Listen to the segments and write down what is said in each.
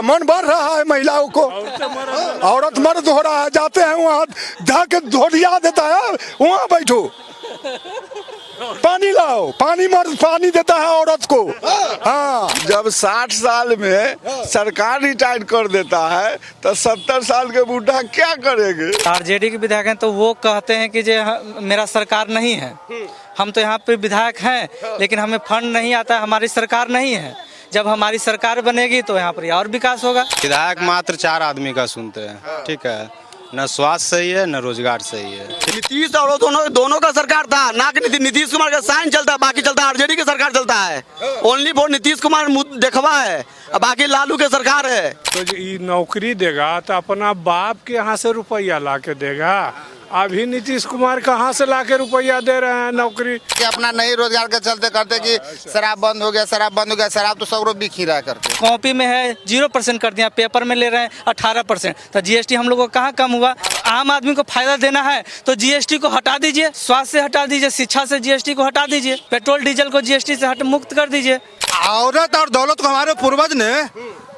मन बढ़ रहा है महिलाओं को। औरत मर्द हो रहा है, जाते हैं वहाँ जाके धोलिया देता है, वहाँ बैठो पानी लाओ, पानी मर्द पानी देता है औरत को। हाँ, जब 60 साल में सरकार रिटायर कर देता है तो 70 साल के बूढ़ा क्या करेंगे? आरजेडी के विधायक हैं तो वो कहते हैं कि जे मेरा सरकार नहीं है, हम तो यहाँ पे विधायक हैं लेकिन हमें फंड नहीं आता, हमारी सरकार नहीं है। जब हमारी सरकार बनेगी तो यहाँ पर और विकास होगा। विधायक मात्र 4 आदमी का सुनते हैं, ठीक है, न स्वास्थ्य सही है न रोजगार सही है। नीतीश और दोनों का सरकार था ना कि नीतीश कुमार का साइन चलता है, बाकी चलता है आरजेडी की सरकार चलता है। ओनली फॉर नीतीश कुमार देखवा है, बाकी लालू की सरकार है। तो ये नौकरी देगा तो अपना बाप के यहाँ से रुपया ला के देगा। अभी नीतीश कुमार कहाँ से ला के रुपया दे रहे हैं नौकरी? कि अपना नई रोजगार के चलते करते कि शराब बंद हो गया, शराब बंद हो गया, शराब तो सब लोग बिक ही रहा करते। कॉपी में है 0% कर दिया, पेपर में ले रहे हैं 18%। तो जीएसटी हम लोगों को कहाँ कम हुआ? आम आदमी को फायदा देना है तो जीएसटी को हटा दीजिए, स्वास्थ्य से हटा दीजिए, शिक्षा से जीएसटी को हटा दीजिए, पेट्रोल डीजल को जीएसटी से मुक्त कर दीजिए। औरत और दौलत को हमारे पूर्वज ने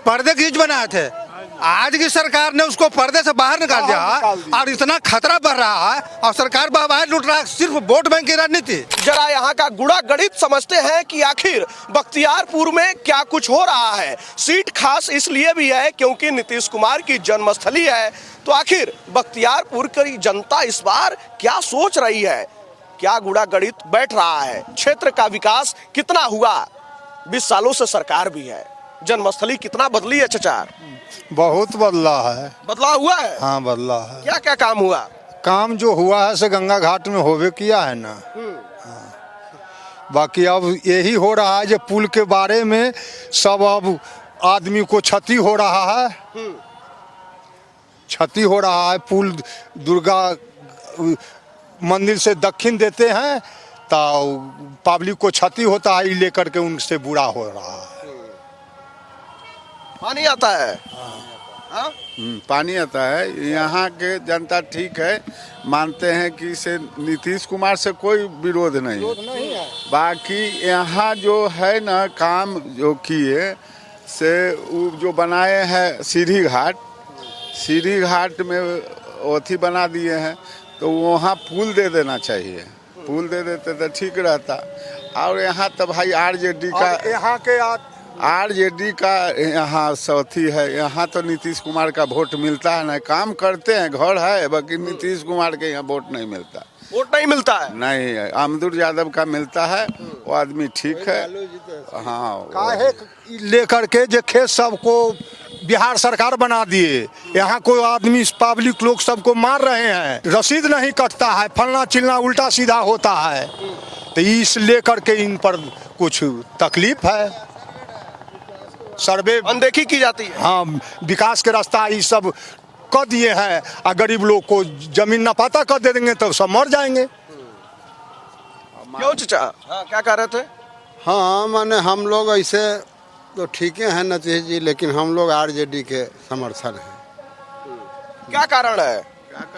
पर्दे की चीज बनाए थे, आज की सरकार ने उसको पर्दे से बाहर निकाल दिया और इतना खतरा बढ़ रहा है और सरकार बाहर लूट रहा है, सिर्फ वोट बैंक की राजनीति। जरा यहाँ का गुणा गणित समझते हैं कि आखिर बख्तियारपुर में क्या कुछ हो रहा है। सीट खास इसलिए भी है क्योंकि नीतीश कुमार की जन्मस्थली है। तो आखिर बख्तियारपुर की जनता इस बार क्या सोच रही है, क्या गुणा गणित बैठ रहा है, क्षेत्र का विकास कितना हुआ? 20 सालों से सरकार भी है, जन्मस्थली कितना बदली है चचा? बहुत बदला है। बदलाव हुआ है? हाँ बदला है। क्या क्या काम हुआ? काम जो हुआ है से गंगा घाट में होवे किया है ना। हाँ। बाकी अब यही हो रहा है जो पुल के बारे में सब अब आदमी को क्षति हो रहा है, क्षति हो रहा है। पुल दुर्गा मंदिर से दक्षिण देते हैं तो पब्लिक को क्षति होता है, लेकर के उनसे बुरा हो रहा है। पानी आता है? हाँ? पानी आता है। यहाँ के जनता ठीक है, मानते हैं कि इसे नीतीश कुमार से कोई विरोध नहीं है। बाकी यहाँ जो है ना काम जो किए से जो बनाए हैं सीढ़ी घाट में ओथी बना दिए हैं, तो वहाँ पुल दे देना चाहिए। पुल दे देते तो ठीक रहता। और यहाँ तो भाई आरजेडी का यहाँ साथी है। यहाँ तो नीतीश कुमार का वोट मिलता है ना, काम करते हैं, घर है, बाकी नीतीश कुमार के यहाँ वोट नहीं मिलता। वोट नहीं मिलता है? नहीं, अमदुर यादव का मिलता है, वो आदमी ठीक है। हाँ, काहे लेकर के जो खेत सबको बिहार सरकार बना दिए, यहाँ कोई आदमी पब्लिक लोग सबको मार रहे हैं, रसीद नहीं कटता है, फलना चिलना उल्टा सीधा होता है, तो इस लेकर के इन पर कुछ तकलीफ है। सर्वे अनदेखी की जाती है। हाँ, विकास के रास्ता ये सब कर दिए हैं और गरीब लोग को जमीन नपाता कर दे देंगे तो सब मर जाएंगे। क्यों चचा? हाँ, क्या कह रहे थे? हाँ, माने हम लोग ऐसे तो ठीक है नतीश जी, लेकिन हम लोग आरजेडी के समर्थन हैं। क्या कारण है?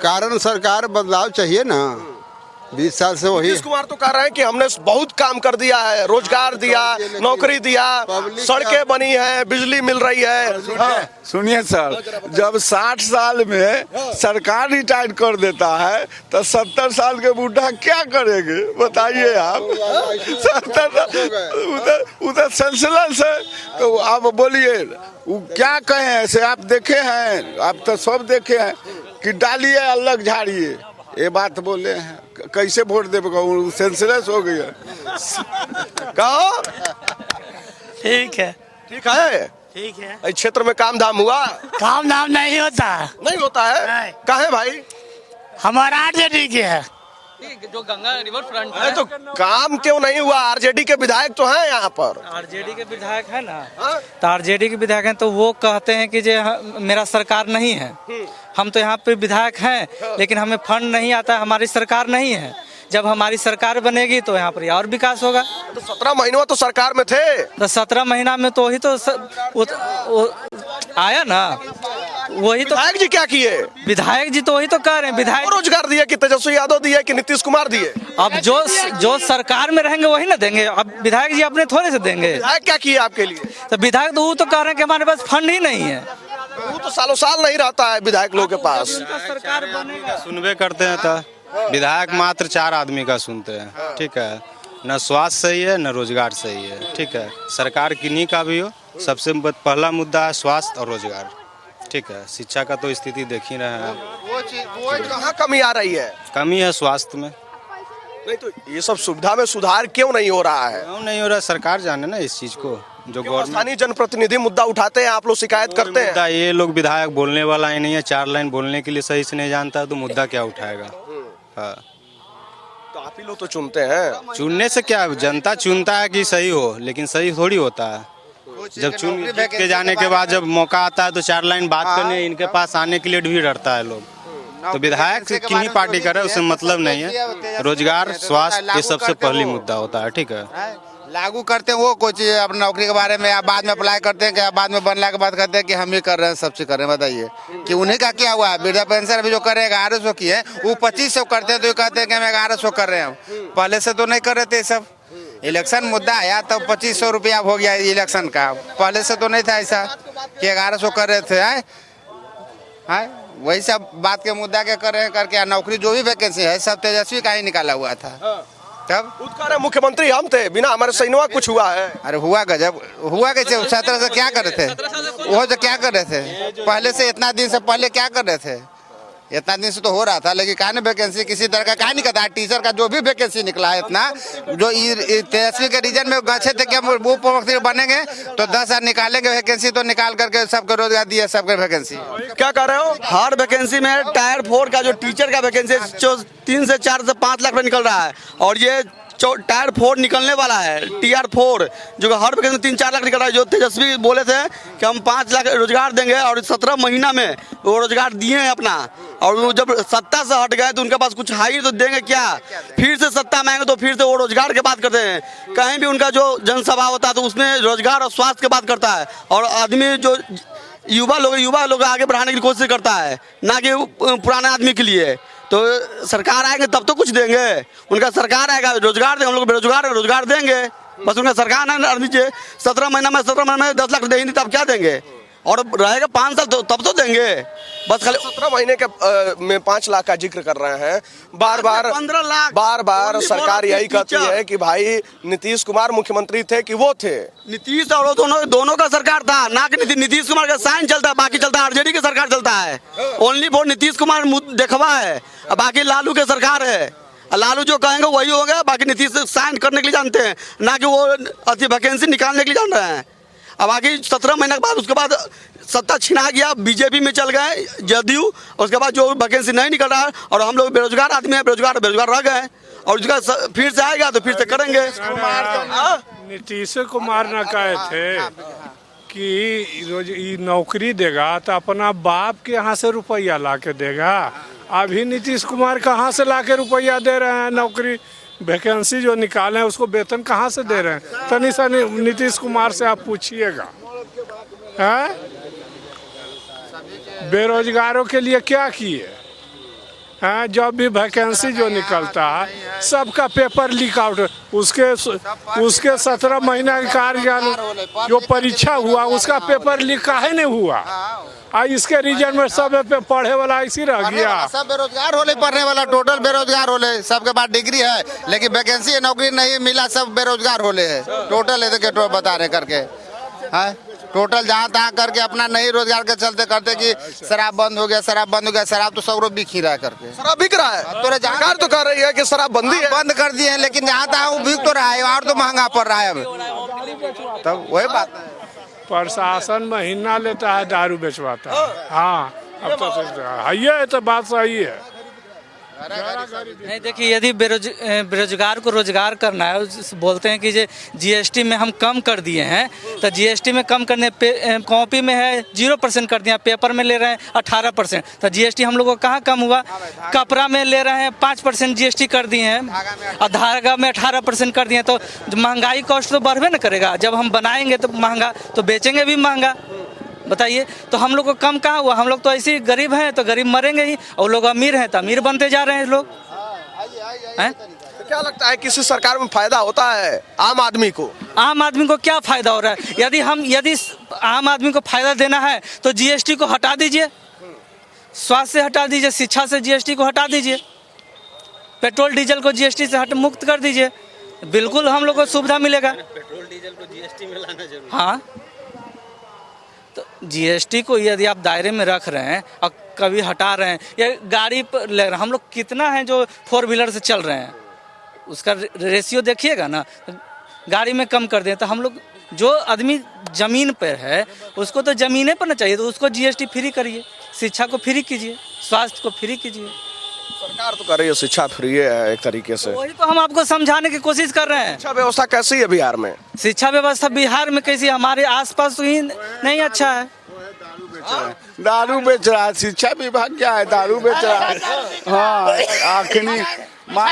कारण सरकार बदलाव चाहिए ना, 20 साल से वही। नीतीश कुमार तो कह रहे हैं कि हमने बहुत काम कर दिया है, रोजगार दिया, नौकरी दिया, सड़कें बनी है, बिजली मिल रही है। हाँ। सुनिए सर, जब 60 साल में सरकार रिटायर कर देता है तो 70 साल के बूढ़ा क्या करेंगे बताइए आप? 70 उधर सेंसलेस है, तो आप बोलिए वो क्या कहें? ऐसे आप देखे हैं, आप तो सब देखे हैं कि डालिए अलग झाड़िए, ये बात बोले हैं। कैसे वोट देगा? सेंसलेस हो गया। कहो ठीक है, ठीक है, ठीक है। इस क्षेत्र में काम धाम हुआ? काम धाम नहीं होता, नहीं होता है। कहाँ है भाई? हमारा आरजेडी के है, जो गंगा रिवर फ्रंट है। तो काम क्यों नहीं हुआ? आरजेडी के विधायक तो हैं यहाँ पर। आरजेडी के विधायक है ना, तो आरजेडी के विधायक हैं तो वो कहते हैं कि जे मेरा सरकार नहीं है, हम तो यहाँ पे विधायक हैं लेकिन हमें फंड नहीं आता, हमारी सरकार नहीं है। जब हमारी सरकार बनेगी तो यहाँ पर और विकास होगा। तो 17 महीनों तो सरकार में थे, तो 17 महीना में तो वही तो आया ना, वही तो। विधायक जी क्या किए? विधायक जी तो वही तो कह रहे हैं। विधायक रोजगार दिए कि तेजस्वी यादव दिए कि नीतीश कुमार दिए? अब जो सरकार में रहेंगे वही ना देंगे, अब विधायक जी अपने थोड़े से देंगे। विधायक क्या किया आपके लिए? तो विधायक तो वो तो कह रहे हैं कि हमारे पास फंड ही नहीं है। वो तो सालों साल नहीं रहता है विधायक लोगों के पास। सरकार बनेगा सुनबे करते हैं तो विधायक मात्र 4 आदमी का सुनते हैं, ठीक है। न स्वास्थ्य सही है, न रोजगार सही है, ठीक है। सरकार किन्हीं का भी हो, सबसे पहला मुद्दा है स्वास्थ्य और रोजगार, ठीक है। शिक्षा का तो स्थिति देख ही रहे हैं, वो कहाँ कमी आ रही है? कमी है स्वास्थ्य में। नहीं तो ये सब सुविधा में सुधार क्यों नहीं हो रहा है? क्यों नहीं हो रहा, सरकार जाने ना इस चीज को। जो गवर्नमेंट स्थानीय जनप्रतिनिधि मुद्दा उठाते हैं, आप लोग शिकायत करते हैं। ये लोग विधायक बोलने वाला ही नहीं है, 4 लाइन बोलने के लिए सही से नहीं जानता, तो मुद्दा क्या उठाएगा। हाँ, तो आप ही लोग तो चुनते हैं। चुनने से क्या, जनता चुनता है कि सही हो, लेकिन सही थोड़ी होता है। जब चुन के जाने के बाद जब मौका आता है तो 4 लाइन बात करने इनके पास आने के लिए भी डरता है लोग। तो विधायक किन्हीं पार्टी करे उससे मतलब नहीं है। रोजगार, स्वास्थ्य ये सबसे पहली मुद्दा होता है, ठीक है। लागू करते हैं वो कोई चीज अपना नौकरी के बारे में, आप बाद में अप्लाई करते हैं, क्या बाद में बनने के बाद कहते हैं कि हम ही कर रहे हैं, सब चीज कर रहे हैं। बताइए कि उन्हीं का क्या हुआ है? वृद्धा पेंशन अभी जो करे 1100 की है, वो 2500 करते हैं तो ये कहते हैं कि हम 1100 कर रहे हैं। पहले से तो नहीं कर रहे थे सब। इलेक्शन मुद्दा आया तब 2500 रुपया हो गया इलेक्शन का, पहले से तो नहीं था ऐसा कि 1100 कर रहे थे। वही सब बात के मुद्दा के कर रहे हैं करके। नौकरी जो भी वैकेंसी है सब तेजस्वी का ही निकाला हुआ था। तब उत्तर मुख्यमंत्री हम थे, बिना हमारे सैनिक कुछ हुआ है? अरे हुआ गजब, हुआ कैसे? 17 से क्या कर रहे थे वो? तो क्या कर रहे थे पहले से? इतना दिन से पहले क्या कर रहे थे? इतना दिन से तो हो रहा था, लेकिन कहा ना वैकेंसी किसी तरह का कहा निकलता है। टीचर का जो भी वैकेंसी निकला है इतना, जो तेजस्वी के रीजन में गए थे कि हम वो मुख्यमंत्री बनेंगे तो 10,000 निकालेंगे वैकेंसी, तो निकाल करके सबको रोजगार दिया, सबके वैकेंसी। क्या कर रहे हो? हर वैकेंसी में टायर 4 का जो टीचर का वैकेंसी 3 से 4 से 5 लाख में निकल रहा है, और ये टायर 4 निकलने वाला है, TR 4 जो हर वैकेंसी में 3-4 लाख निकल रहा है। जो तेजस्वी बोले थे कि हम 5 लाख रोजगार देंगे, और 17 महीना में वो रोजगार दिए हैं अपना। और वो जब सत्ता से हट गए तो उनके पास कुछ हाई तो देंगे क्या? फिर से सत्ता में आएंगे तो फिर से वो रोजगार की बात करते हैं। कहीं भी उनका जो जनसभा होता है तो उसमें रोजगार और स्वास्थ्य की बात करता है, और आदमी जो युवा लोग आगे बढ़ाने की कोशिश करता है, ना कि पुराने आदमी के लिए। तो सरकार आएंगे तब तो कुछ देंगे, उनका सरकार आएगा रोजगार देंगे। हम लोग बेरोजगार है, रोजगार देंगे, बस उनका सरकार है। दीजिए 17 महीना में 10 लाख देंगे, तब क्या देंगे? और रहेगा 5 साल तो तब तो देंगे। बस खाली 17 महीने के में 5 लाख का जिक्र कर रहे हैं। बार 15 लाख बार सरकार यही कहती है कि भाई नीतीश कुमार मुख्यमंत्री थे कि वो थे। नीतीश और दोनों का सरकार था, ना कि नीतीश कुमार का साइन चलता है, बाकी चलता है आरजेडी की सरकार चलता है। ओनली फॉर नीतीश कुमार देखवा है, बाकी लालू के सरकार है। लालू जो कहेंगे वही होगा, बाकी नीतीश साइन करने के लिए जानते हैं, ना कि वो अति वैकेंसी निकालने के लिए जान रहे हैं। अब आगे 17 महीने के बाद उसके बाद सत्ता छिना गया, बीजेपी में चल गए जदयू, उसके बाद जो वैकेंसी नहीं निकल रहा है, और हम लोग बेरोजगार आदमी हैं, बेरोजगार रह गए, और उसका फिर से आएगा तो फिर से करेंगे। नीतीश कुमार ने कहे थे कि नौकरी देगा तो अपना बाप के यहाँ से रुपया ला के देगा। अभी नीतीश कुमार कहाँ से ला के रुपया दे रहे हैं? नौकरी वैकेंसी जो निकाले हैं उसको वेतन कहाँ से दे रहे हैं? तनी सा नीतीश कुमार से आप पूछिएगा। बेरोजगारों के लिए क्या किए? जब भी वैकेंसी जो निकलता है सबका पेपर लीक आउट, उसके 17 महीना का कार्य जो परीक्षा हुआ उसका पेपर लीक काहे नहीं हुआ? इसके रीजन में सब पे पढ़े वाला इसी रह गया। सब बेरोजगार होले, पढ़ने वाला टोटल बेरोजगार होले, सबके पास डिग्री है लेकिन वैकेंसी नौकरी नहीं मिला, सब बेरोजगार होले है टोटल। है तो बता रहे करके टोटल जहाँ तहाँ करके अपना नहीं रोजगार के चलते करते कि शराब बंद हो गया, शराब तो सब बिक ही रहा है करके। शराब बिक रहा है तो सरकार तो कह रही है कि शराब बंदी है, बंद कर दिए हैं, लेकिन जहाँ तहाँ वो बिक तो रहा है, और तो महंगा पड़ रहा है अब। तब वही बात है, प्रशासन महीना लेता है दारू बेचवाता है। हाँ, अब तो ये तो बात सही है। नहीं देखिए, यदि बेरोजगार को रोजगार करना है, बोलते हैं कि जीएसटी में हम कम कर दिए हैं, तो जीएसटी में कम करने कॉपी में है 0% कर दिया, पेपर में ले रहे हैं 18%, तो जीएसटी हम लोग को कहाँ कम हुआ? कपड़ा में ले रहे हैं 5% जीएसटी कर दिए हैं, और धागा में 18% कर दिए हैं, तो महंगाई कॉस्ट तो बढ़बे न करेगा। जब हम बनाएंगे तो महंगा, तो बेचेंगे भी महंगा। बताइए, तो हम लोग को कम कहाँ हुआ? हम लोग तो ऐसे ही गरीब हैं तो गरीब मरेंगे ही, और लोग अमीर हैं तो अमीर बनते जा रहे हैं लोग हैं। क्या लगता है किसी सरकार में फायदा होता है आम आदमी को? आम आदमी को क्या फायदा हो रहा है? यदि आम आदमी को फायदा देना है तो जीएसटी को हटा दीजिए, स्वास्थ्य से हटा दीजिए, शिक्षा से जीएसटी को हटा दीजिए, पेट्रोल डीजल को जीएसटी से मुक्त कर दीजिए, बिल्कुल हम लोग को सुविधा मिलेगा। पेट्रोल डीजल को जीएसटी में लाना जरूरी। हाँ, तो जीएसटी को यदि आप दायरे में रख रहे हैं और कभी हटा रहे हैं, या गाड़ी पर ले रहे हैं, हम लोग कितना हैं जो 4 व्हीलर से चल रहे हैं, उसका रेशियो देखिएगा ना, गाड़ी में कम कर दें। तो हम लोग जो आदमी जमीन पर है उसको तो जमीने पर ना चाहिए, तो उसको जीएसटी फ्री करिए, शिक्षा को फ्री कीजिए, स्वास्थ्य को फ्री कीजिए। सरकार तो कर रही है शिक्षा फ्री है एक तरीके से। वही तो हम आपको समझाने की कोशिश कर रहे हैं। शिक्षा व्यवस्था कैसी है बिहार में? शिक्षा व्यवस्था बिहार में कैसी? हमारे आसपास तो ही नहीं अच्छा है। दारू बेच रहा है, शिक्षा विभाग क्या है, दारू बेच रहा है। हाँ, आखिरी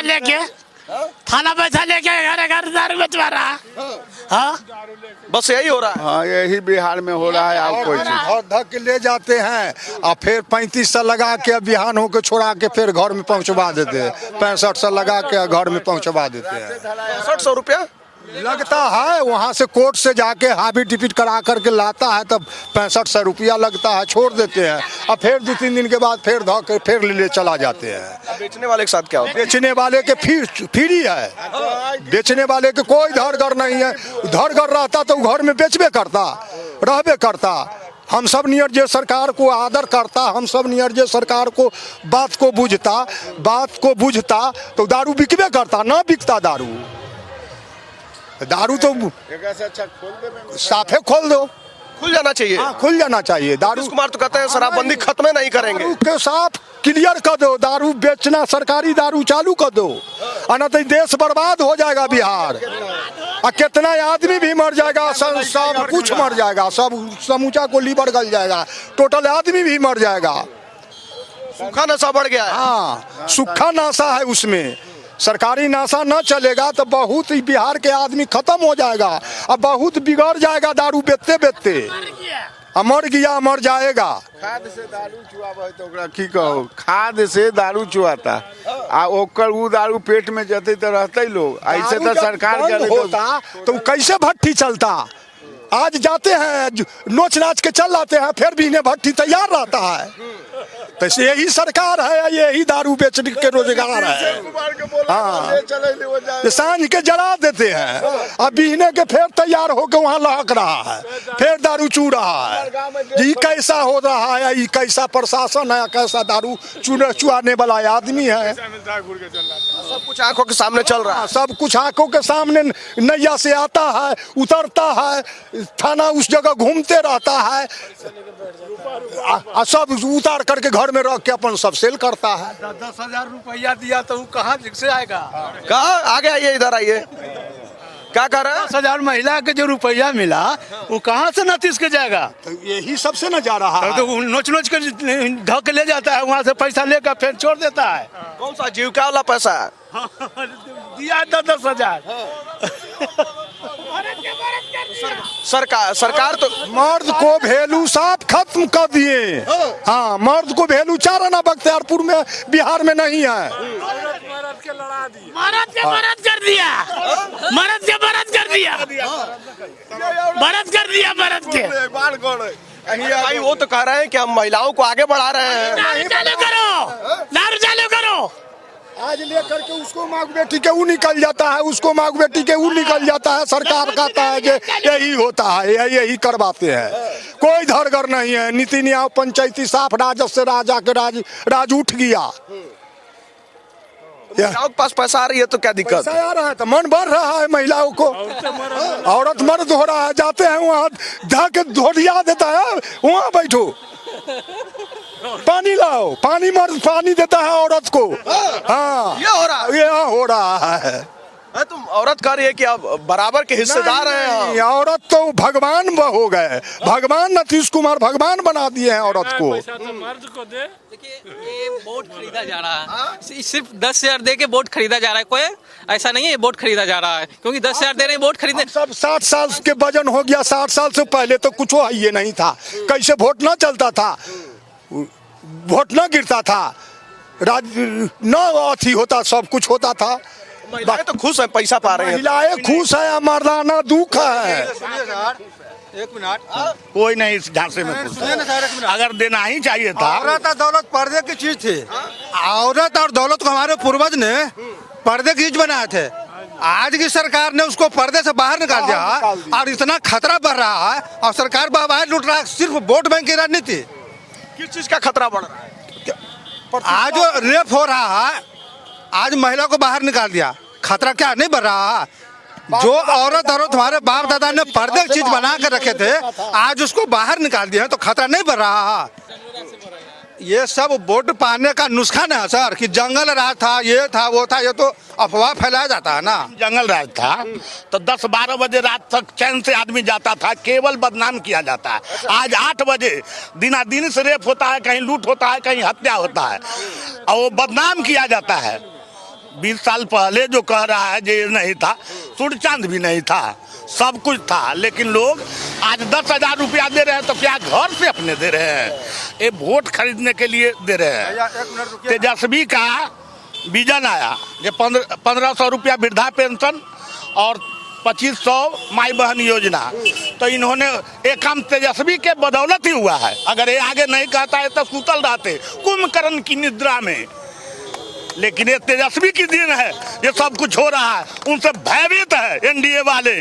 लेके थाना पैसा लेके घर घर दारू बेचवा रहा है। हाँ, बस यही हो रहा है। हाँ, यही बिहार में हो रहा है। आप कोई चीज धक के ले जाते हैं और फिर 3500 लगा के बिहान होकर छोड़ा के फिर घर में पहुंचवा देते हैं, 6500 लगा के घर में पहुंचवा देते हैं। 6500 रुपया लगता है, वहाँ से कोर्ट से जाके हाबी टिपिट करा करके लाता है, तब 6500 रुपया लगता है, छोड़ देते हैं और फिर 2-3 दिन के बाद फिर धो के फिर ले चला जाते हैं। बेचने वाले के साथ क्या होता है? बेचने वाले के फ्री है, बेचने वाले के कोई धरगर नहीं है। धरगर रहता तो घर में बेचबे करता, रहबे करता। हम सब नियर जे सरकार को आदर करता, हम सब नियर जे सरकार को बात को बुझता तो दारू बिकबे करता, ना बिकता दारू। दारू तो अच्छा खोल दे, साफे खोल दो, खुल जाना चाहिए। हाँ, खुल जाना चाहिए। दारू नीतीश कुमार तो कहते हैं शराबबंदी खत्म नहीं करेंगे। दारू के साफ क्लियर कर दो, दारू बेचना सरकारी दारू चालू कर दो, अन्यथा तो देश बर्बाद हो जाएगा बिहार। और कितना आदमी भी मर जाएगा, सब कुछ मर जाएगा, सब समूचा को लीवर गल जाएगा, टोटल आदमी भी मर जाएगा। सूखा नशा बढ़ गया है। हाँ, सूखा नशा है उसमें। सरकारी नशा न चलेगा तो बहुत ही बिहार के आदमी खत्म हो जाएगा और बहुत बिगड़ जाएगा दारू बेचते बेचते। मर गया मर जाएगा। खाद से दारू चुआबे तो ओकरा की कहो, खाद से दारू चुआता आ ओकर उ दारू पेट में जते तो रहते लोग। ऐसे तो सरकार बंद होता तो कैसे भट्टी चलता? आज जाते हैं नोच नाच के चल जाते हैं, फिर भी इन्हें भट्टी तैयार रहता है। तो यही सरकार है, यही दारू बेचने के रोजगार है। हाँ, सांझ के जला देते हैं, अब बीहने के फिर तैयार होकर वहाँ लहक रहा है, फिर दारू चू रहा है। ये कैसा हो रहा है? ये कैसा प्रशासन है? कैसा दारू चुआने वाला आदमी है? सब कुछ आंखों के सामने चल रहा है। सब कुछ आंखों के सामने नैया से आता है, उतरता है, थाना उस जगह घूमते रहता है, सब उतार करके घर में रख के अपन सब सेल करता है। 10,000 रुपया दिया तो वो कहाँ से आएगा? कहाँ आगे आइए, इधर आइए। क्या कर रहे हैं? 10,000 महिला के जो रुपया मिला वो कहाँ से नीतीश के जाएगा? तो यही सबसे न जा रहा है। तो नोच नोच के ढक ले जाता है, वहाँ से पैसा लेकर फिर छोड़ देता है। कौन सा जीविका वाला पैसा है? दिया 10,000। सरकार तो मर्द को वैल्यू साफ खत्म कर दिए। हाँ, मर्द को वैल्यू 4 आना बख्तियारपुर में बिहार में नहीं है। मरद के मरद कर दिया, मरद के मरद कर दिया, मरद कर दिया, मरद के। भाई वो तो कह रहे हैं कि हम महिलाओं को आगे बढ़ा रहे हैं। दारू चालू करो, दारू चालू करो। आज लेकर के उसको माँ बेटी के वो निकल जाता है, उसको माँ बेटी के वो निकल जाता है। सरकार कहता है कि यही होता है, यही करवाते हैं। कोई धरगर नहीं है। नीति न्याय पंचायती साफ राजस्व से राजा के राज उठ गया। महिलाओं के पास पैसा आ रही है तो क्या दिक्कत? पैसा आ रहा है तो मन बढ़ रहा है महिलाओं को। औरत मर्द हो रहा है, जाते हैं वहाँ धक धोलिया देता है, वहाँ बैठो पानी लाओ, पानी मर्द पानी देता है औरत को। हाँ, ये हो रहा है। तुम औरत कह रही है कि अब बराबर के हिस्सेदार हैं। औरत तो भगवान हो गए, भगवान नीतीश कुमार भगवान बना दिए हैं औरत को। मर्द को दे। देखिए, ये वोट खरीदा जा रहा है, सिर्फ 10,000 दे के वोट खरीदा जा रहा है। कोई ऐसा नहीं है वोट खरीदा जा रहा है, क्योंकि 10,000 दे रहे हैं वोट खरीदने। सब 60 साल के वजन हो गया। 60 साल से पहले तो कुछ ये नहीं था। कैसे वोट ना चलता था, वोट ना गिरता था, राज न अथी होता, सब कुछ होता था। महिलाएं तो खुश है, पैसा पा रहे हैं। महिलाएं खुश है, मर्दाना दुख है। एक मिनट, कोई नहीं इस झांसे में खुश है। अगर देना ही चाहिए था। औरत और दौलत पर्दे की चीज थी। औरत और दौलत को हमारे पूर्वज ने पर्दे की चीज बनाए थे। आज की सरकार ने उसको पर्दे से बाहर निकाल दिया और इतना खतरा बढ़ रहा है और सरकार बाहर लूट रहा है। सिर्फ वोट बैंक की राजनीति। किस चीज का खतरा बढ़ रहा है? आज जो रेप हो रहा है, आज महिला को बाहर निकाल दिया, खतरा क्या नहीं बढ़ रहा है? जो औरत हमारे बाप दादा ने पर्दे की चीज बना कर रखे थे, आज उसको बाहर निकाल दिया है, तो खतरा नहीं बढ़ रहा है। ये सब वोट पाने का नुस्खा है सर, कि जंगल राज था, ये था, वो था, ये तो अफवाह फैलाया जाता है ना। जंगल राज था तो 10-12 बजे रात तक चैन से आदमी जाता था, केवल बदनाम किया जाता है। आज 8 बजे दिन से रेप होता है, कहीं लूट होता है, कहीं हत्या होता है और वो बदनाम किया जाता है। 20 साल पहले जो कह रहा है ये नहीं था, सूर्य चांद भी नहीं था, सब कुछ था, लेकिन लोग आज 10,000 रुपया दे रहे हैं तो क्या घर से अपने दे रहे हैं? ये वोट खरीदने के लिए दे रहे हैं। तेजस्वी का विजन आया, ये 1500 रुपया वृद्धा पेंशन और 2500 माई बहन योजना, तो इन्होंने एक काम तेजस्वी के बदौलत ही हुआ है। अगर ये आगे नहीं कहता है तो सुतल रहते कुंभकर्ण की निद्रा में। लेकिन ये तेजस्वी की दिन है, ये सब कुछ हो रहा है, उनसे भयभीत है एनडीए वाले।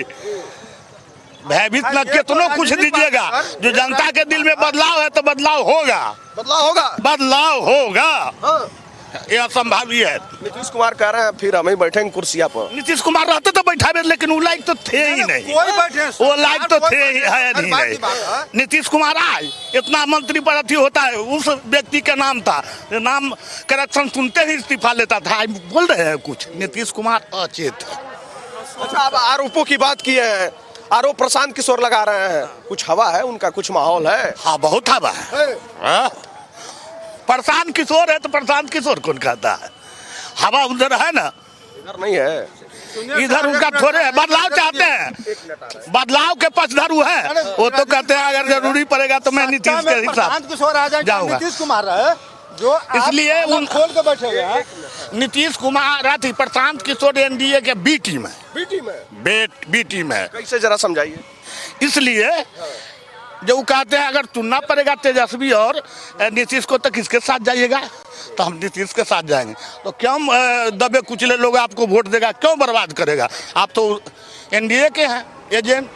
भयभीत न कितनों कुछ दीजिएगा, जो जनता के दिल में बदलाव है तो बदलाव होगा। बदलाव होगा, बदलाव होगा, यह असंभव ही है। नीतीश कुमार कह रहे हैं फिर हम ही बैठेंगे कुर्सिया पर। नीतीश कुमार रहते तो बैठा, लेकिन वो लायक तो थे ही नहीं, वो लायक तो थे ही है नहीं। नीतीश कुमार आए, इतना मंत्री पद अथी होता है, उस व्यक्ति का नाम था, नाम करप्शन सुनते ही इस्तीफा लेता था। बोल रहे हैं कुछ, नीतीश कुमार अचेत है। अच्छा, अब आरोपों की बात की है, आरोप प्रशांत किशोर लगा रहे हैं, कुछ हवा है उनका, कुछ माहौल है? हाँ, बहुत हवा है। प्रशांत किशोर है तो प्रशांत किशोर कौन कहता है? हवा उधर है ना, इधर नहीं है। इधर उनका थोड़े है। बदलाव चाहते हैं, बदलाव के पक्षधर है, वो तो कहते हैं अगर जरूरी पड़ेगा तो मैं नीतीश के हिसाब जाऊंगा। नीतीश कुमार है जो इसलिए उन खोल के बैठे हुए हैं। नीतीश कुमार थी, प्रशांत किशोर एनडीए के बी टीम है। बी टीम है। कैसे जरा समझाइए। इसलिए जो कहते हैं अगर चुनना पड़ेगा तेजस्वी और नीतीश को तो किसके साथ जाइएगा? तो हम नीतीश के साथ जाएंगे। तो क्यों दबे कुचले लोग आपको वोट देगा, क्यों बर्बाद करेगा? आप तो एनडीए के हैं एजेंट,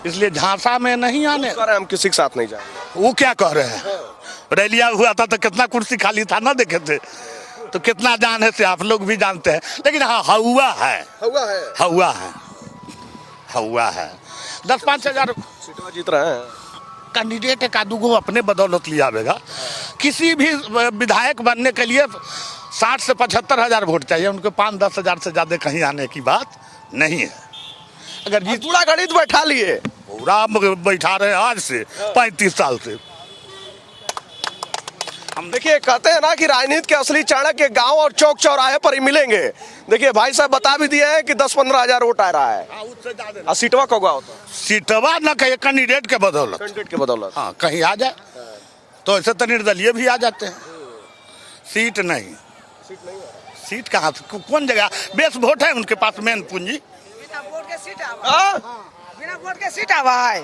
इसलिए झांसा में नहीं आने। हम किसी के साथ नहीं जाएंगे। वो क्या कह रहे हैं? रैलिया हुआ था तो कितना कुर्सी खाली था ना, देखे थे तो कितना जाने से आप लोग भी जानते हैं। लेकिन हाँ, हुआ है 10-5 हजार जीत रहे हैं कैंडिडेट। एक आदू अपने बदौलत लिया आवेगा। किसी भी विधायक बनने के लिए 60 से 75 हजार वोट चाहिए, उनको 5-10 हजार से ज्यादा कहीं आने की बात नहीं है। अगर जीत पूरा गणित बैठा लिए, पूरा बैठा रहे आज से 35 साल से। हम देखिए कहते हैं ना कि राजनीति के असली चाणक्य गांव और चौक चौराहे पर ही मिलेंगे। देखिए भाई साहब बता भी दिए हैं कि 10-15 हजार वोट आ रहा है। और सीटवा कौवा होता है? सीटवा न कहीं कैंडिडेट के बदौलत, हाँ कहीं आ जाए तो ऐसे तो निर्दलीय भी आ जाते हैं। सीट नहीं, सीट कहाँ से, कौन जगह? बेस वोट है उनके पास, मेन पूंजी। बिना वोट के सीट आवा है।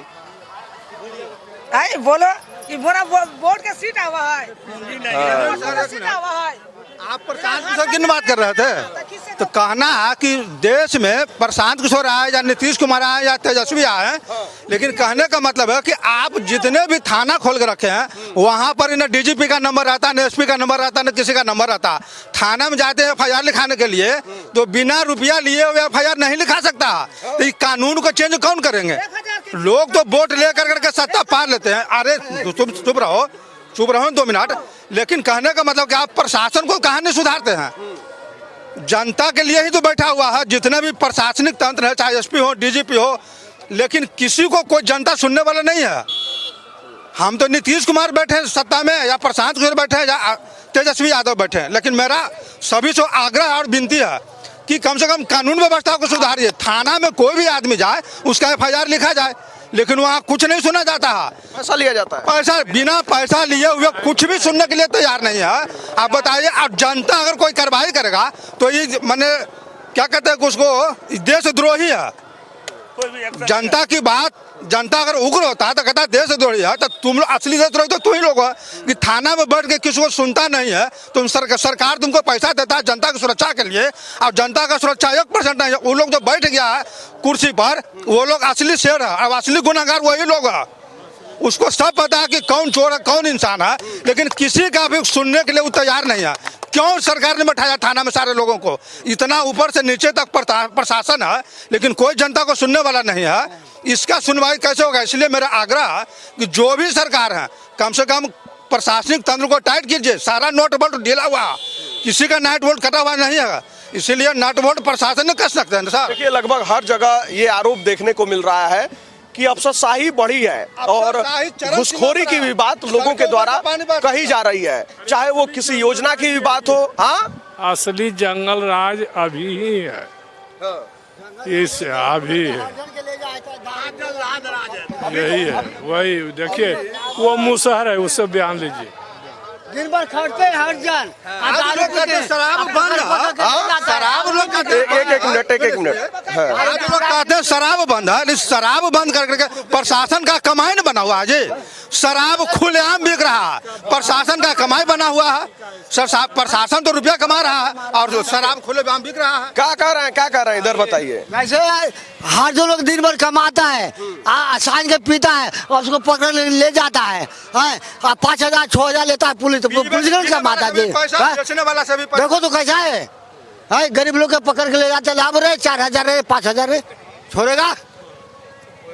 बोलो कि वोट के सीट आवा है। आप प्रशांत किशोर की बात कर रहे थे, तो कहना है कि देश में प्रशांत किशोर आए या नीतीश कुमार आए या तेजस्वी आए, लेकिन कहने का मतलब है कि आप जितने भी थाना खोल के रखे हैं वहाँ पर न डीजीपी का नंबर रहता है, न एसपी का नंबर रहता है, न किसी का नंबर रहता। थाना में जाते हैं FIR लिखाने के लिए तो बिना रुपया लिए हुए FIR नहीं लिखा सकता। तो इस कानून को चेंज कौन करेंगे? लोग तो वोट लेकर करके सत्ता पार लेते हैं। अरे तुम चुप रहो 2 मिनट। लेकिन कहने का मतलब कि आप प्रशासन को कहाँ नहीं सुधारते हैं? जनता के लिए ही तो बैठा हुआ है जितने भी प्रशासनिक तंत्र है, चाहे एसपी हो, डीजीपी हो, लेकिन किसी को कोई जनता सुनने वाला नहीं है। हम तो नीतीश कुमार बैठे सत्ता में या प्रशांत किशोर बैठे या तेजस्वी यादव बैठे, लेकिन मेरा सभी से आग्रह और विनती है कि कम से कम कानून व्यवस्था को सुधारिए। थाना में कोई भी आदमी जाए उसका FIR लिखा जाए, लेकिन वहाँ कुछ नहीं सुना जाता है। पैसा लिया जाता है। पैसा बिना पैसा लिए हुए कुछ भी सुनने के लिए तैयार नहीं है। आप बताइए, अब जनता अगर कोई कार्रवाई करेगा तो ये माने क्या कहते हैं कि उसको देशद्रोही है। जनता की बात, जनता अगर उग्र होता है तो कहता है देशद्रोही है, तो तुम लोग असली देशद्रोही तो तुम ही लोग हो कि थाना में बैठ के किसी को सुनता नहीं है। तुम सरकार तुमको पैसा देता है जनता की सुरक्षा के लिए, और जनता का सुरक्षा 1% नहीं है। वो लोग जो बैठ गया है कुर्सी पर, वो लोग असली शेर है, अब असली गुनाहगार वही लोग है। उसको सब पता है कि कौन चोर है कौन इंसान है, लेकिन किसी का भी सुनने के लिए वो तैयार नहीं है। क्यों सरकार ने बैठाया थाना में सारे लोगों को? इतना ऊपर से नीचे तक प्रशासन है, लेकिन कोई जनता को सुनने वाला नहीं है। इसका सुनवाई कैसे होगा? इसलिए मेरा आग्रह है कि जो भी सरकार है कम से कम प्रशासनिक तंत्र को टाइट कीजिए। सारा नोट बोल्ट ढीला हुआ, किसी का नट बोल्ट कटा हुआ नहीं है, इसीलिए नट बोल्ट प्रशासन ने कर सकते हैं सर। देखिए लगभग हर जगह ये आरोप देखने को मिल रहा है कि अफसरशाही बढ़ी है और घुसखोरी की भी बात लोगों के द्वारा कही जा रही है, चाहे वो किसी योजना की भी बात हो। हाँ, असली जंगल राज अभी ही है, इस अभी है, यही है। वही देखिए वो मुसहर है, उससे बयान लीजिए। दिन भर खटते हैं हर जन, शराब बंद है, शराब लोग एक मिनट लोग कहते हैं शराब बंद है। शराब बंद करके प्रशासन का कमाई न बना हुआ है जी। शराब खुलेआम बिक रहा है, प्रशासन का कमाई बना हुआ है। प्रशासन तो रुपया कमा रहा है और शराब खुलेआम बिक रहा है। क्या कह रहे हैं इधर बताइए। वैसे हर जो लोग दिन भर कमाता है, आसान के पीता है और उसको पकड़ ले जाता है, 5,000 6,000 लेता है पुलिस, तो पुलिस कमाता है जी। देखो तो कैसा है, गरीब लोग के पकड़ के ले जाते, लाभ रहे 4,000 रहे 5,000 रहे, छोड़ेगा?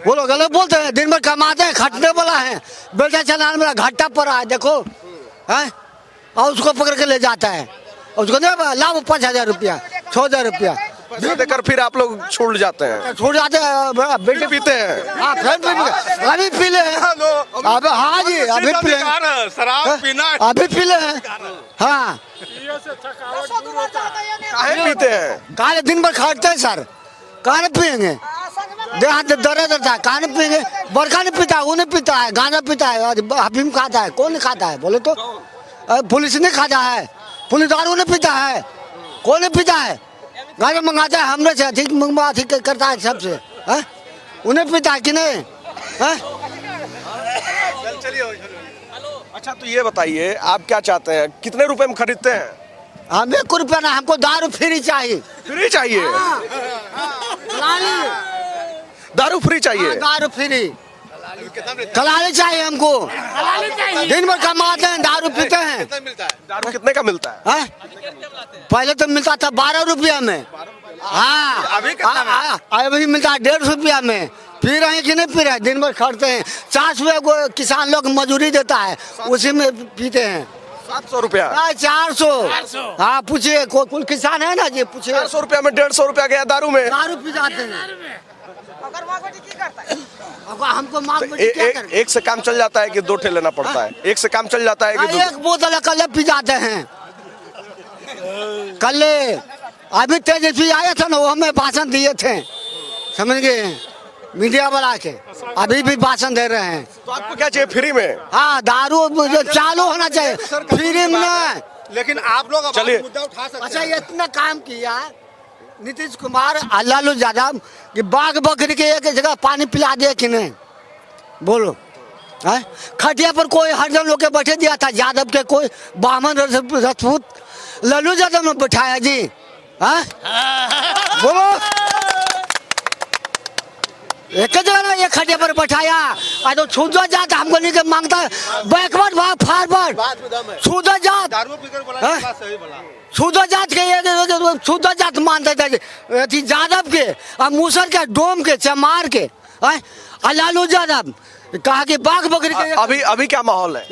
वो लोग गलत बोलते हैं। दिन भर कमाते हैं, खटने वाला है, बेटा चलाने वाला घाटा पड़ रहा है, देखो है, और उसको पकड़ के ले जाता है, उसको नहीं लाभ 5,000 रुपया 6,000 रुपया देकर फिर आप लोग छोड़ जाते हैं। छोड़ जाते हैं, बेटे पीते हैं। हाँ अभी पी ले, अब हाँ जी अभी पी ले, शराब पीना अभी पी ले। हाँ काहे पीते हैं? काले दिन भर खाते हैं सर, काहे पियेंगे? देहात दर्द रहता है, काहे पियेंगे? बरखा नहीं पीता है, वो नहीं पीता है, गांजा पीता है, अफीम खाता है, कौन नहीं खाता है बोले तो? पुलिस नहीं खाता है, पुलिस दारू नहीं पीता है, कौन नहीं पीता है? गाड़ी मंगाता है हमने से, अधिक मंगवा अधिक करता है सबसे, उन्हें पीता है कि नहीं? अच्छा तो ये बताइए आप क्या चाहते हैं, कितने रुपए में खरीदते हैं? हम 1 रुपया ना, हमको दारू फ्री चाहिए। फ्री चाहिए? दारू फ्री चाहिए? दारू फ्री कलाली चाहिए हमको। दिन भर कमाते हैं, दारू पीते हैं। दारू कितने का मिलता है? पहले तो मिलता था 12 रुपया में, हाँ अभी मिलता है 150 रुपया में। पी रहे हैं कि नहीं पी रहे हैं? दिन भर खटते हैं, 400 रुपया किसान लोग मजदूरी देता है, उसी में पीते हैं। 700 रुपया? 400। हाँ पूछिए, कोई किसान है ना जी, पूछिए। 400 रुपया में 150 रुपया गया दारू में। दारू पी जाते हैं, हमको एक से काम चल जाता है कि 2 ठे लेना पड़ता है? एक से काम चल जाता है कि 2? एक बोतल कल पी जाते हैं। कल अभी तेजस्वी आया था ना, वो हमें भाषण दिए थे, समझ गए, मीडिया वाला के, अभी भी भाषण दे रहे हैं। तो आपको क्या चाहिए? फ्री में? हाँ दारू जो चालू होना चाहिए, फ्री में नहीं। लेकिन आप लोग चलिए अच्छा इतना काम किया नीतीश कुमार लालू यादव कि बाघ बकरी के एक जगह पानी पिला दिया कि नहीं? बोलो है? खटिया पर कोई हरिजन लोग के बैठे दिया था, यादव के कोई ब्राह्मण राजपूत, लालू यादव ने बैठाया जी, है? बोलो एक जगह ना, एक खटिया पर बैठाया, तो छूदा जात हमको नहीं मांगता, बैकवर्ड भाग फॉरवर्ड, छूदा जात, छूदा जात के छूदा जात मानते थे यादव के, और मूसर के, डोम के, चमार के, लालू यादव कहा कि बाघ बकरी के। अभी क्या माहौल है?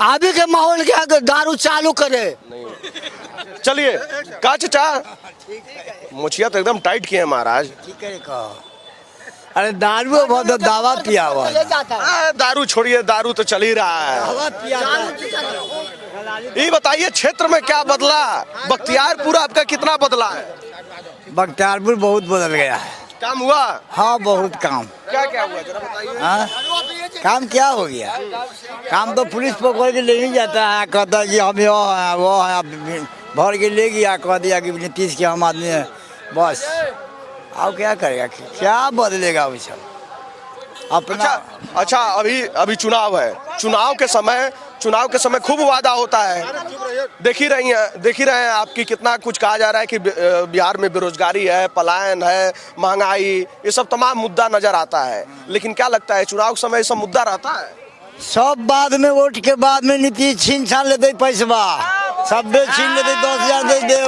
अभी के माहौल क्या, दारू चालू करे। चलिए का चाचा, मुछिया तो एकदम टाइट किए महाराज। अरे दारू बहुत दावा पिया हुआ, दारू छोड़िए, दारू तो चल ही रहा है। ये बताइए क्षेत्र में क्या बदला? बख्तियारपुर आपका कितना बदला है? बख्तियारपुर बहुत बदल गया है। काम हुआ? हाँ बहुत काम। क्या क्या हुआ जरा बताइए। काम क्या हो गया? काम तो पुलिस पकड़ के ले नहीं जाता है, कहता है कि हम वो है भर के ले गया, कह दिया कि नीतीश के हम आदमी बस। अब क्या करेगा, क्या बदलेगा वो सब अपना। अच्छा अभी चुनाव है, चुनाव के समय खूब वादा होता है। देख ही रहे हैं आपकी कितना कुछ कहा जा रहा है कि बिहार में बेरोजगारी है, पलायन है, महंगाई, ये सब तमाम मुद्दा नजर आता है। लेकिन क्या लगता है चुनाव के समय ये सब मुद्दा रहता है? सब बाद में वोट के बाद में नीतीश छीन छान लेते पैसवा, सब छीन लेते 10,000 दे दे।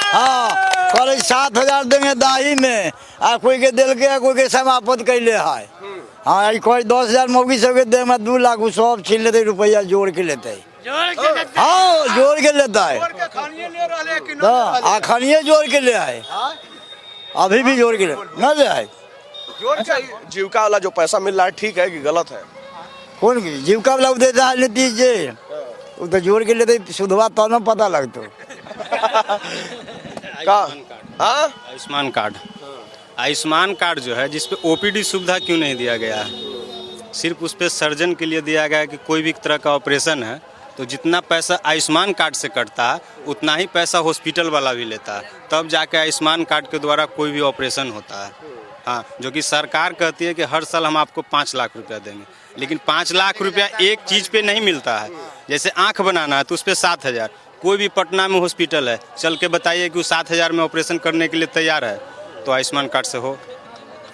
हाँ, कल 7,000 देंगे दाही में, आ कोई के दिल के कोई के समाप्त कैले है। हाँ, कोई 10,000 मौगी सबके दे में 2 लाख सब छीन लेते, रुपया जोड़ के लेते। हाँ, जोड़ के लेता है, खनिये जोड़ के ले आए, अभी भी जोड़ के न ले आए। जीविका वाला जो पैसा मिल रहा है ठीक है कि गलत है? कौन की जीविका वाला देता है नीतीश जी, वो तो जोड़ के लेते, सुधवा तो न पता लगता। आयुष्मान कार्ड जो है, जिसपे ओपीडी सुविधा क्यों नहीं दिया गया है? सिर्फ उस पे सर्जन के लिए दिया गया है कि कोई भी तरह का ऑपरेशन है तो जितना पैसा आयुष्मान कार्ड से कटता है उतना ही पैसा हॉस्पिटल वाला भी लेता है, तब जाके आयुष्मान कार्ड के द्वारा कोई भी ऑपरेशन होता है। हाँ, जो कि सरकार कहती है कि हर साल हम आपको 5 लाख रुपया देंगे, लेकिन 5 लाख रुपया एक चीज़ पे नहीं मिलता है। जैसे आँख बनाना है तो उस पर 7,000, कोई भी पटना में हॉस्पिटल है, चल के बताइए कि वो 7,000 में ऑपरेशन करने के लिए तैयार है तो आयुष्मान कार्ड से हो,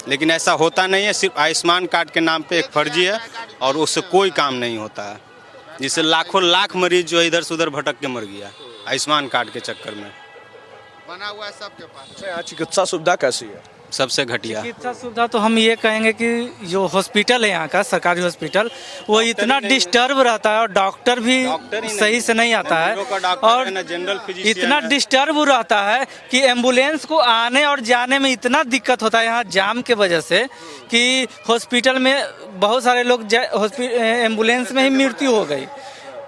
लेकिन ऐसा होता नहीं है। सिर्फ आयुष्मान कार्ड के नाम पे एक फर्जी है और उससे कोई काम नहीं होता है, जिससे लाखों लाख मरीज जो इधर से उधर भटक के मर गया आयुष्मान कार्ड के चक्कर में। बना हुआ है सबके पास। यहाँ चिकित्सा सुविधा कैसी है? सबसे घटिया चिकित्सा सुविधा तो हम ये कहेंगे कि जो हॉस्पिटल है यहाँ का सरकारी हॉस्पिटल, वो इतना डिस्टर्ब रहता है और डॉक्टर भी सही से नहीं आता है, और इतना डिस्टर्ब रहता है कि एम्बुलेंस को आने और जाने में इतना दिक्कत होता है यहाँ जाम के वजह से कि हॉस्पिटल में बहुत सारे लोग एम्बुलेंस में ही मृत्यु हो गई,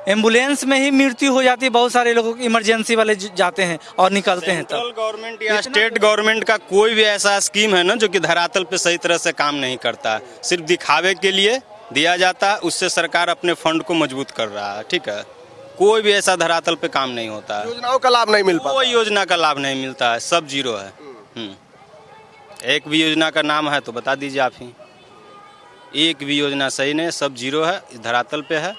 एम्बुलेंस में ही मृत्यु हो जाती है। बहुत सारे लोगों की इमरजेंसी वाले जाते हैं और निकलते हैं। सेंट्रल गवर्नमेंट या स्टेट गवर्नमेंट का कोई भी ऐसा स्कीम है ना जो कि धरातल पे सही तरह से काम नहीं करता, सिर्फ दिखावे के लिए दिया जाता है, उससे सरकार अपने फंड को मजबूत कर रहा है। ठीक है, कोई भी ऐसा धरातल पे काम नहीं होता है, योजनाओं का लाभ नहीं मिल पाता, कोई योजना का लाभ नहीं मिलता है, सब जीरो है। एक भी योजना का नाम है तो बता दीजिए आप ही, एक भी योजना सही नहीं, सब जीरो है, धरातल पे है,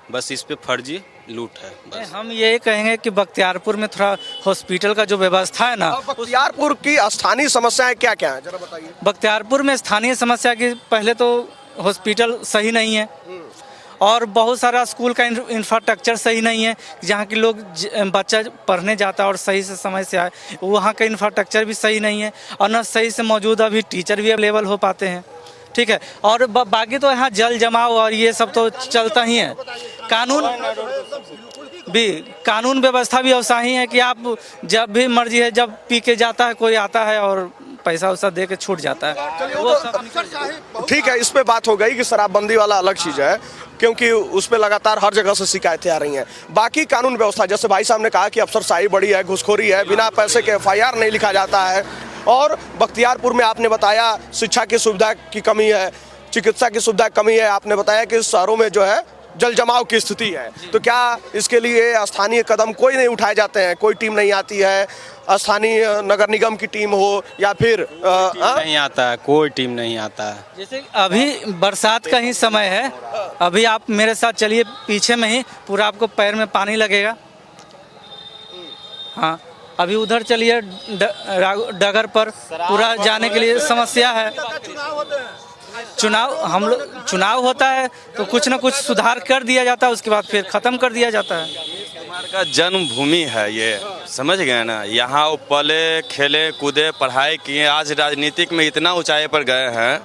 बस इस पे फर्जी लूट है बस। हम ये कहेंगे कि बख्तियारपुर में थोड़ा हॉस्पिटल का जो व्यवस्था है ना, बख्तियारपुर की स्थानीय समस्याएं क्या क्या है जरा बताइए। बख्तियारपुर में स्थानीय समस्या की पहले तो हॉस्पिटल सही नहीं है और बहुत सारा स्कूल का इंफ्रास्ट्रक्चर सही नहीं है, जहाँ के लोग बच्चा पढ़ने जाता है और सही से समय से आए, वहाँ का इंफ्रास्ट्रक्चर भी सही नहीं है और न सही से मौजूद अभी टीचर भी अवेलेबल हो पाते हैं। ठीक है, और बाकी तो यहाँ जल जमाव और ये सब तो चलता ही है। कानून व्यवस्था भी ऐसा ही है कि आप जब भी मर्जी है, जब पी के जाता है कोई आता है और पैसा वैसा दे के छूट जाता है, वो सब ठीक है। इस पे बात हो गई कि शराबबंदी वाला अलग चीज़ है, क्योंकि उस पर लगातार हर जगह से शिकायतें आ रही हैं। बाकी कानून व्यवस्था, जैसे भाई साहब ने कहा कि अफसरशाही बड़ी है, घुसखोरी है, बिना पैसे के FIR नहीं लिखा जाता है, और बख्तियारपुर में आपने बताया शिक्षा की सुविधा की कमी है, चिकित्सा की सुविधा की कमी है, आपने बताया कि शहरों में जो है जल जमाव की स्थिति है। तो क्या इसके लिए स्थानीय कदम कोई नहीं उठाए जाते हैं? कोई टीम नहीं आती है, स्थानीय नगर निगम की टीम हो या फिर नहीं आता है, कोई टीम नहीं आता है। जैसे अभी बरसात का ही समय है, अभी आप मेरे साथ चलिए, पीछे में ही पूरा आपको पैर में पानी लगेगा। हाँ, अभी उधर चलिए डगर पर, पूरा जाने के लिए समस्या है। चुनाव होता है तो कुछ ना कुछ सुधार कर दिया जाता है, उसके बाद फिर खत्म कर दिया जाता है। कुमार का जन्मभूमि है ये, समझ गए ना। यहाँ वो पले खेले कूदे पढ़ाई किए, आज राजनीतिक में इतना ऊंचाई पर गए हैं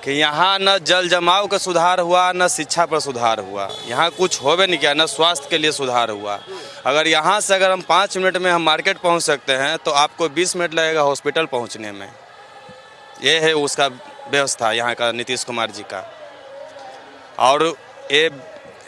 कि यहाँ न जल जमाव का सुधार हुआ, न शिक्षा पर सुधार हुआ, यहाँ कुछ होवे नहीं किया, न स्वास्थ्य के लिए सुधार हुआ। अगर यहाँ से अगर हम 5 मिनट में हम मार्केट पहुँच सकते हैं तो आपको 20 मिनट लगेगा हॉस्पिटल पहुँचने में। ये है उसका व्यवस्था यहाँ का नीतीश कुमार जी का। और ये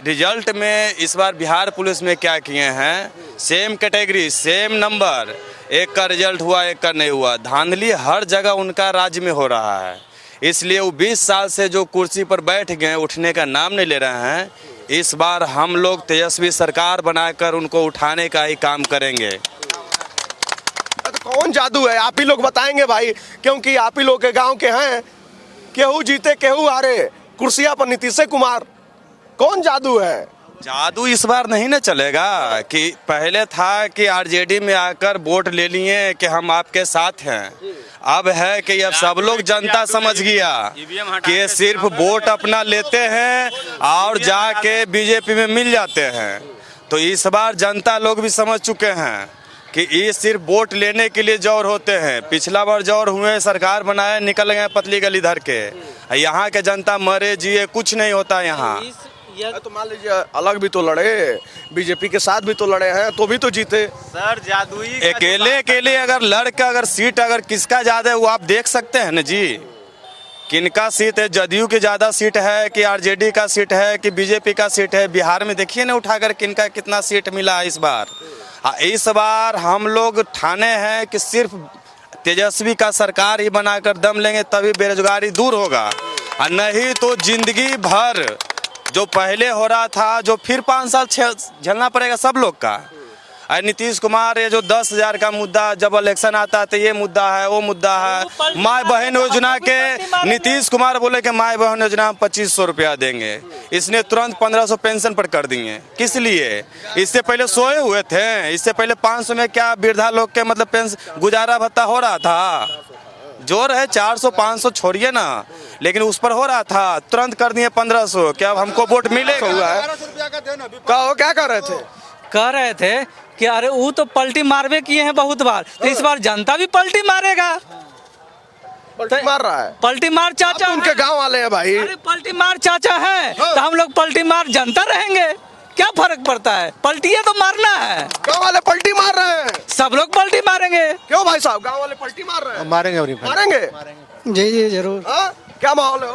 रिजल्ट में इस बार बिहार पुलिस में क्या किए हैं, सेम कैटेगरी सेम नंबर, एक का रिजल्ट हुआ एक का नहीं हुआ। धांधली हर जगह उनका राज्य में हो रहा है, इसलिए वो 20 साल से जो कुर्सी पर बैठ गए उठने का नाम नहीं ले रहे हैं। इस बार हम लोग तेजस्वी सरकार बनाकर उनको उठाने का ही काम करेंगे। कौन जादू है, आप ही लोग बताएंगे भाई, क्योंकि आप ही लोग के गांव के हैं। केहू जीते केहू हारे, कुर्सिया पर नीतीश कुमार, कौन जादू है? जादू इस बार नहीं ना चलेगा कि पहले था कि आरजेडी में आकर वोट ले लिए कि हम आपके साथ हैं। अब है कि अब सब लोग जनता समझ गया कि ये सिर्फ वोट अपना लेते हैं और जाके बीजेपी में मिल जाते हैं। तो इस बार जनता लोग भी समझ चुके हैं कि ये सिर्फ वोट लेने के लिए जोर होते हैं। पिछला बार जोर हुए, सरकार बनाए, निकल गए पतली गली धर के। यहाँ के जनता मरे जिए कुछ नहीं होता यहाँ। तो मान लीजिए अलग भी तो लड़े, बीजेपी के साथ भी तो लड़े हैं, तो भी तो जीते। सर जादुई अकेले अगर लड़का अगर सीट अगर किसका ज्यादा है वो आप देख सकते हैं ना जी। किनका सीट है, जदयू की ज्यादा सीट है कि आरजेडी का सीट है कि बीजेपी का सीट है? बिहार में देखिए ना उठाकर किनका कितना सीट मिला है इस बार। इस बार हम लोग ठाने हैं कि सिर्फ तेजस्वी का सरकार ही बनाकर दम लेंगे तभी बेरोजगारी दूर होगा, और नहीं तो जिंदगी भर जो पहले हो रहा था जो फिर 5 साल झेलना पड़ेगा सब लोग का। नीतीश कुमार ये जो 10,000 का मुद्दा जब इलेक्शन आता है तो ये मुद्दा है वो मुद्दा है। माँ बहन योजना के नीतीश कुमार बोले कि माँ बहन योजना हम 2500 रुपया देंगे, इसने तुरंत 1500 पेंशन पर कर दिए। किस लिए? इससे पहले सोए हुए थे, इससे पहले 500 में क्या वृद्धा लोग के मतलब पेंशन गुजारा भत्ता हो रहा था? जोर है 400-500 छोड़िए ना, लेकिन उस पर हो रहा था, तुरंत कर दिए 1500। क्या अब हमको वोट मिलेगा? हुआ है क्या कह रहे थे कि अरे वो तो पलटी मारवे किए हैं बहुत बार, तो इस बार जनता भी पलटी मारेगा। पलटी मार रहा है, पलटी मार चाचा उनके गांव वाले हैं भाई। अरे पलटी मार चाचा है तो हम लोग पलटी मार जनता रहेंगे, क्या फर्क पड़ता है? पलटी तो मारना है। गांव वाले पलटी मार रहे हैं, सब लोग पलटी मारेंगे। क्यों भाई साहब, गांव वाले पलटी मार रहे हैं? मारेंगे जी जी जरूर। क्या माहौल है?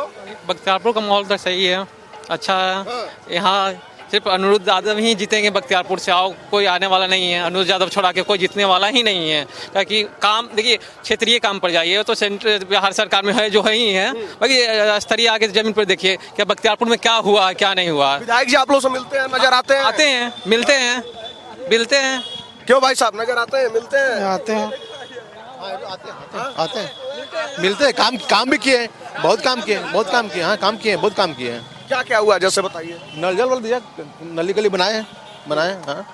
बख्तियारपुर का माहौल तो सही है, अच्छा है। यहाँ सिर्फ अनुरुद्ध यादव ही जीतेंगे बख्तियारपुर से, आओ कोई आने वाला नहीं है। अनुरुद्ध यादव छोड़ा के कोई जीतने वाला ही नहीं है, ताकि काम देखिए क्षेत्रीय काम पर जाइए तो सेंट्रल बिहार सरकार में है जो है ही है, बाकी स्तरीय आगे जमीन पर देखिए क्या बख्तियारपुर में क्या हुआ क्या नहीं हुआ। विधायक जी आप लोग से मिलते हैं, नजर आते हैं? मिलते हैं। क्यों भाई साहब, नजर आते हैं, मिलते हैं? आते हैं मिलते हैं। काम भी किए, बहुत काम किए। हाँ काम किए, बहुत काम किए हैं। क्या क्या हुआ जैसे बताइए? नल जल वाल दिया, नली गली बनाए। हाँ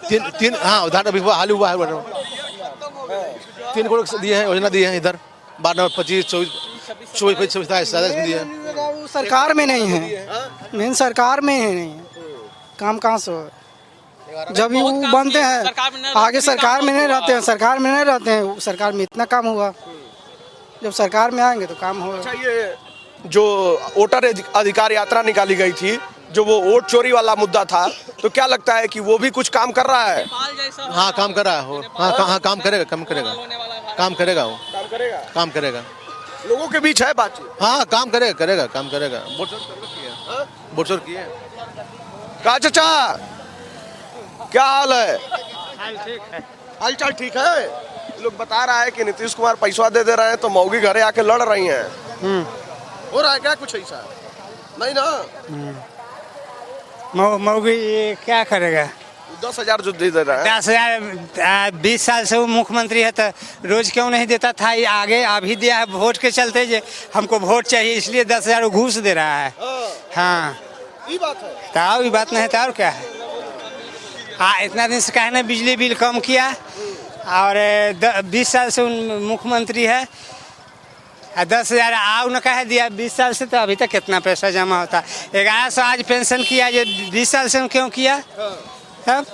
तीन हाँ उधार अभी हाल हुआ है। 3 करोड़ दिए हैं, योजना दिए हैं इधर 12, 25, 24, 26 दिए हैं। सरकार में नहीं है, मेन सरकार में है नहीं, काम कहाँ से हो? जब वो बनते हैं आगे सरकार में नहीं रहते हैं, सरकार में इतना काम हुआ, जब सरकार में आएंगे तो काम होगा। अच्छा, ये जो वोटर अधिकार यात्रा निकाली गई थी, जो वो वोट चोरी वाला मुद्दा था, तो क्या लगता है कि वो भी कुछ काम कर रहा है? हाँ काम कर रहा है, हाँ काम करेगा। लोगों के बीच है बातचीत। हाँ काम करेगा। वोट चोर किए। कहा चाचा क्या हाल है? हाल चाल ठीक है। लोग बता रहा है कि नीतीश कुमार पैसा दे रहे हैं तो मौगी घरे आके लड़ रही हैं। हो रहा है क्या कुछ ऐसा? नहीं ना। मौगी क्या करेगा? 10,000 जो दे रहा है। 10,000 20 साल से वो मुख्यमंत्री है तो रोज क्यों नहीं देता था? ये आगे अभी दिया है वोट के चलते, जे हमको वोट चाहिए इसलिए 10,000 घूस दे रहा है। हाँ ये बात है। तो ये बात नहीं था और क्या है? इतना दिन से कहे ना बिजली बिल कम किया, और 20 साल से मुख्यमंत्री है, 10,000 आओ न कहे दिया 20 साल से, तो अभी तक कितना पैसा जमा होता? 1100 आज पेंशन किया, ये 20 साल से क्यों किया? तब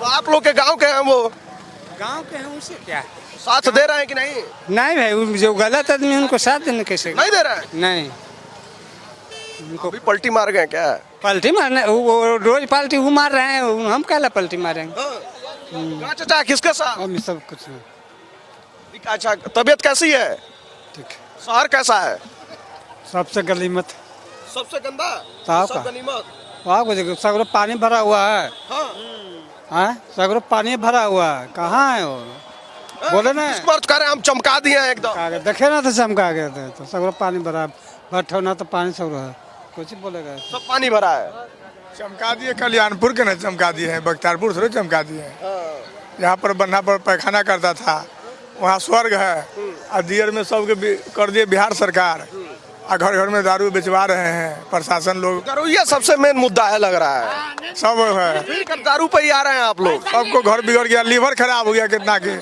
आप लोग के गांव के हैं, वो गांव के हैं, उनसे क्या साथ दे रहे हैं कि नहीं? नहीं भाई, जो गलत आदमी उनको साथ देने कैसे नहीं दे रहे हैं? नहीं, उनको भी पलटी मार गए क्या? पलटी मारने वो रोज पलटी वो मार रहे हैं, हम क्या पलटी मारेंगे? चाचा किसके साथ? हम सब कुछ नहीं। अच्छा, तबीयत कैसी है? ठीक। शहर कैसा है? सबसे गलीमत, सबसे गंदा, सब गनीमत। वहाँ को सगरो पानी भरा हुआ है। हाँ सगरो पानी भरा हुआ है, कहाँ है वो? बोले ना कह रहे हम चमका दिए हैं एकदम। देखे ना तो चमका गए थे, तो सगरो पानी भरा, भट्ठो ना तो पानी सगरो है, कुछ बोलेगा? सब पानी भरा है। चमका दिए, कल्याणपुर के ना चमका दिए हैं, बख्तियारपुर थोड़े चमका दिए हैं। जहाँ पर बन्ना पर पैखाना करता था वहाँ स्वर्ग है। और दियर में सबके कर दिए बिहार सरकार, और घर घर में दारू बेचवा रहे हैं प्रशासन लोग। दारू ये सबसे मेन मुद्दा है लग रहा है, सब है, फिर दारू पे ही आ रहे हैं आप लोग। सबको घर बिगड़ गया, लीवर खराब हो गया कितना के।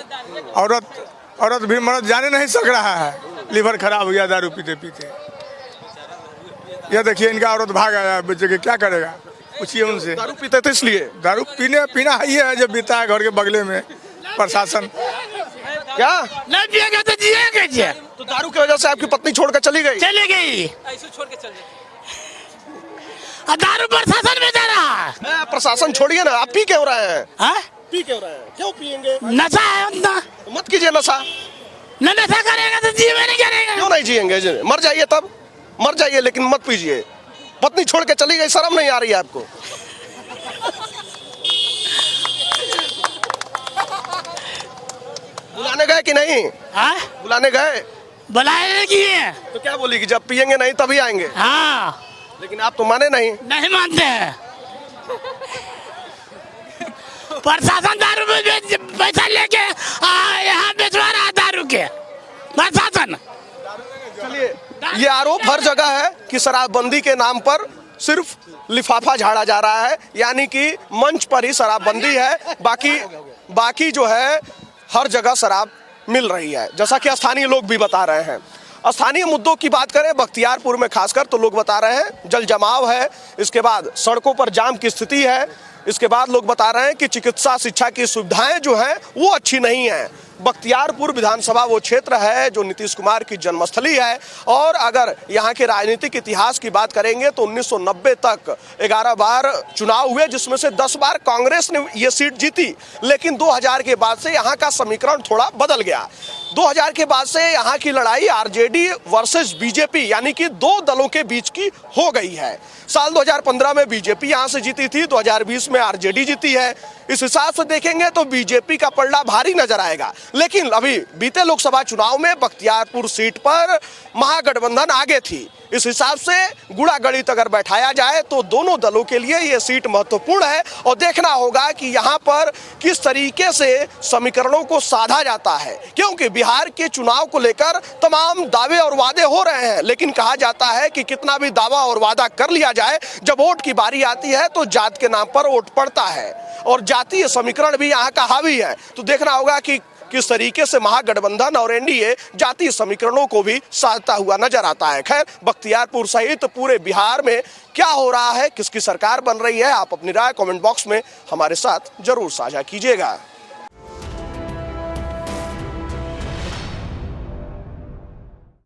औरत भी मर्द जाने नहीं सक रहा है, लीवर खराब हो गया दारू पीते पीते। ये देखिए इनका औरत भाग आया बच्चे के, क्या करेगा पूछिए उनसे। दारू पीते थे इसलिए, दारू पीना ही है जब बीता है घर के बगले में प्रशासन। क्या नहीं पिएगा तो जिएगा जी। तो दारू की वजह से आपकी पत्नी छोड़कर चली गई? चली गई, ऐसे छोड़ के चल जाए। दारू प्रशासन में दे रहा है। प्रशासन छोड़िए ना, आप पी क्यों रहे हैं? हाँ? पी क्यों रहे हैं? क्यों पियेंगे? नशा है उतना। तो मत कीजिए नशा। न नशा करेगा तो जीवन नहीं करेगा। क्यों नहीं जिएंगे? मर जाइए तब, मर जाइए, लेकिन मत पीजिए। पत्नी छोड़ के चली गई, शर्म नहीं आ रही है आपको? बुलाने गए कि नहीं? हाँ? बुलाने गए? बुलाए किए तो क्या बोली कि जब पियेंगे नहीं तभी आएंगे? हाँ, लेकिन आप तो माने नहीं। नहीं मानते हैं। प्रशासन दारू पैसा लेके यहाँ बेचवा रहा है दारू के प्रशासन। चलिए, ये आरोप हर जगह है कि शराबबंदी के नाम पर सिर्फ लिफाफा झाड़ा जा रहा है, यानी कि मंच पर ही शराबबंदी है, बाकी जो है हर जगह शराब मिल रही है, जैसा कि स्थानीय लोग भी बता रहे हैं। स्थानीय मुद्दों की बात करें बख्तियारपुर में खासकर, तो लोग बता रहे हैं जल जमाव है, इसके बाद सड़कों पर जाम की स्थिति है, इसके बाद लोग बता रहे हैं कि चिकित्सा शिक्षा की सुविधाएं जो हैं वो अच्छी नहीं है। बख्तियारपुर विधानसभा वो क्षेत्र है जो नीतीश कुमार की जन्मस्थली है, और अगर यहाँ के राजनीतिक इतिहास की बात करेंगे तो 1990 तक 11 बार चुनाव हुए, जिसमें से 10 बार कांग्रेस ने ये सीट जीती। लेकिन 2000 के बाद से यहाँ का समीकरण थोड़ा बदल गया। 2000 के बाद से यहाँ की लड़ाई आरजेडी वर्सेस बीजेपी यानी कि दो दलों के बीच की हो गई है। साल 2015 में बीजेपी यहाँ से जीती थी, 2020 में आरजेडी जीती है। इस हिसाब से देखेंगे तो बीजेपी का पलड़ा भारी नजर आएगा। लेकिन अभी बीते लोकसभा चुनाव में बख्तियारपुर सीट पर महागठबंधन आगे थी। इस हिसाब से गुड़ा गणित अगर बैठाया जाए तो दोनों दलों के लिए ये सीट महत्वपूर्ण है, और देखना होगा कि यहाँ पर किस तरीके से समीकरणों को साधा जाता है, क्योंकि बिहार के चुनाव को लेकर तमाम दावे और वादे हो रहे हैं। लेकिन कहा जाता है कि कितना भी दावा और वादा कर लिया जाए, जब वोट की बारी आती है तो जात के नाम पर वोट पड़ता है, और जातीय समीकरण भी यहाँ का हावी है। तो देखना होगा कि किस तरीके से महागठबंधन और एनडीए जातीय समीकरणों को भी साधता हुआ नजर आता है। खैर, बख्तियारपुर सहित पूरे बिहार में क्या हो रहा है, किसकी सरकार बन रही है, आप अपनी राय कमेंट बॉक्स में हमारे साथ जरूर साझा कीजिएगा।